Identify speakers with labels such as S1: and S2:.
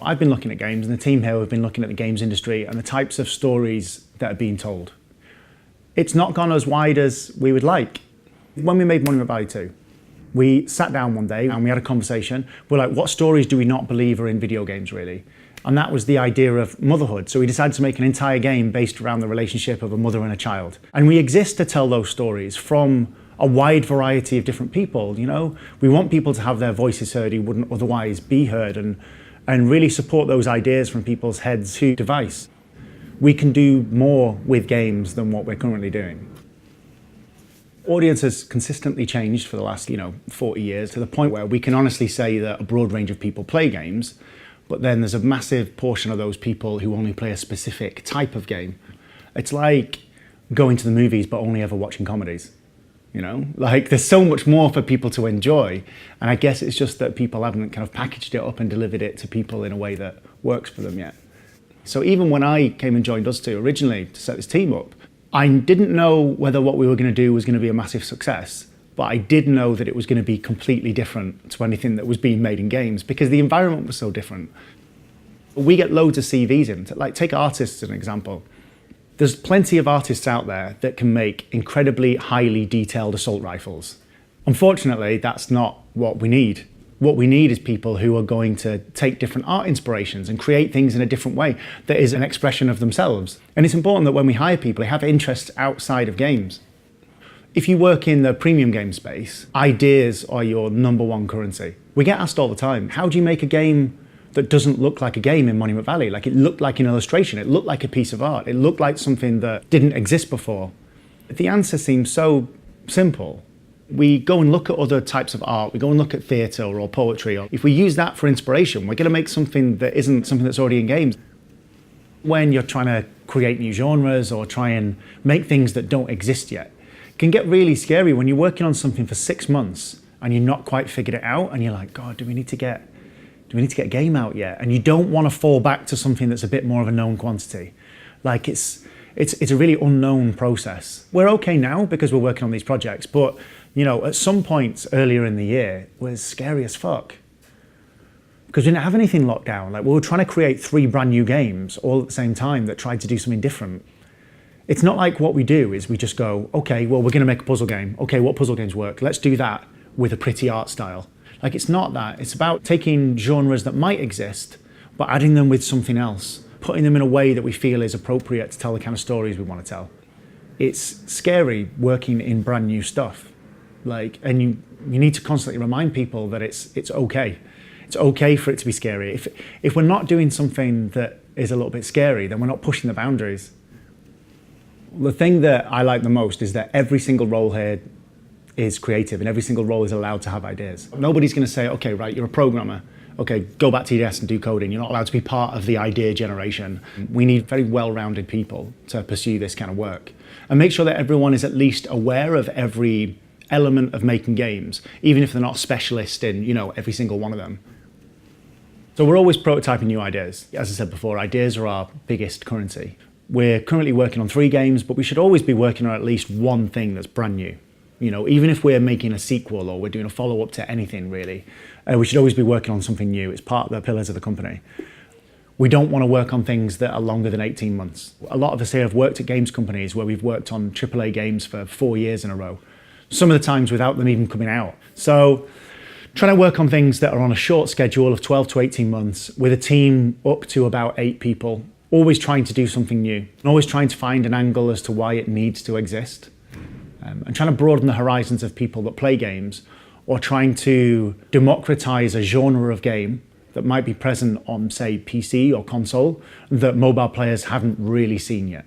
S1: I've been looking at games, and the team here have been looking at the games industry and the types of stories that are being told. It's not gone as wide as we would like. When we made Monument Valley 2, we sat down one day and we had a conversation. We're like, what stories do we not believe are in video games, really? And that was the idea of motherhood. So we decided to make an entire game based around the relationship of a mother and a child. And we exist to tell those stories from a wide variety of different people, you know? We want people to have their voices heard who wouldn't otherwise be heard, and really support those ideas from people's heads to device. We can do more with games than what we're currently doing. Audience has consistently changed for the last, 40 years, to the point where we can honestly say that a broad range of people play games, but then there's a massive portion of those people who only play a specific type of game. It's like going to the movies but only ever watching comedies. Like there's so much more for people to enjoy, and I guess it's just that people haven't kind of packaged it up and delivered it to people in a way that works for them yet. So even when I came and joined ustwo originally to set this team up, I didn't know whether what we were going to do was going to be a massive success, but I did know that it was going to be completely different to anything that was being made in games because the environment was so different. We get loads of CVs in, like take artists as an example. There's plenty of artists out there that can make incredibly highly detailed assault rifles. Unfortunately, that's not what we need. What we need is people who are going to take different art inspirations and create things in a different way that is an expression of themselves. And it's important that when we hire people, they have interests outside of games. If you work in the premium game space, ideas are your #1 currency. We get asked all the time, how do you make a game that doesn't look like a game in Monument Valley? Like it looked like an illustration, it looked like a piece of art, it looked like something that didn't exist before. The answer seems so simple. We go and look at other types of art, we go and look at theatre or poetry. If we use that for inspiration, we're going to make something that isn't something that's already in games. When you're trying to create new genres or try and make things that don't exist yet, it can get really scary when you're working on something for 6 months and you're not quite figured it out and you're like, God, do we need to get a game out yet? And you don't want to fall back to something that's a bit more of a known quantity. Like it's a really unknown process. We're okay now because we're working on these projects, but at some points earlier in the year it was scary as fuck. Because we didn't have anything locked down. Like we were trying to create 3 brand new games all at the same time that tried to do something different. It's not like what we do is we just go, okay, well, we're going to make a puzzle game. Okay, what puzzle games work? Let's do that with a pretty art style. Like it's not that. It's about taking genres that might exist, but adding them with something else, putting them in a way that we feel is appropriate to tell the kind of stories we want to tell. It's scary working in brand new stuff. And you need to constantly remind people that it's okay. It's okay for it to be scary. If we're not doing something that is a little bit scary, then we're not pushing the boundaries. The thing that I like the most is that every single role here is creative and every single role is allowed to have ideas. Nobody's going to say, okay, right, you're a programmer. Okay, go back to your desk and do coding. You're not allowed to be part of the idea generation. We need very well-rounded people to pursue this kind of work and make sure that everyone is at least aware of every element of making games, even if they're not specialists in, every single one of them. So we're always prototyping new ideas. As I said before, ideas are our biggest currency. We're currently working on 3 games, but we should always be working on at least one thing that's brand new. Even if we're making a sequel or we're doing a follow-up to anything really, we should always be working on something new. It's part of the pillars of the company. We don't want to work on things that are longer than 18 months. A lot of us here have worked at games companies where we've worked on AAA games for 4 years in a row. Some of the times without them even coming out. So trying to work on things that are on a short schedule of 12 to 18 months with a team up to about 8 people, always trying to do something new, and always trying to find an angle as to why it needs to exist, and trying to broaden the horizons of people that play games, or trying to democratize a genre of game that might be present on, say, PC or console that mobile players haven't really seen yet.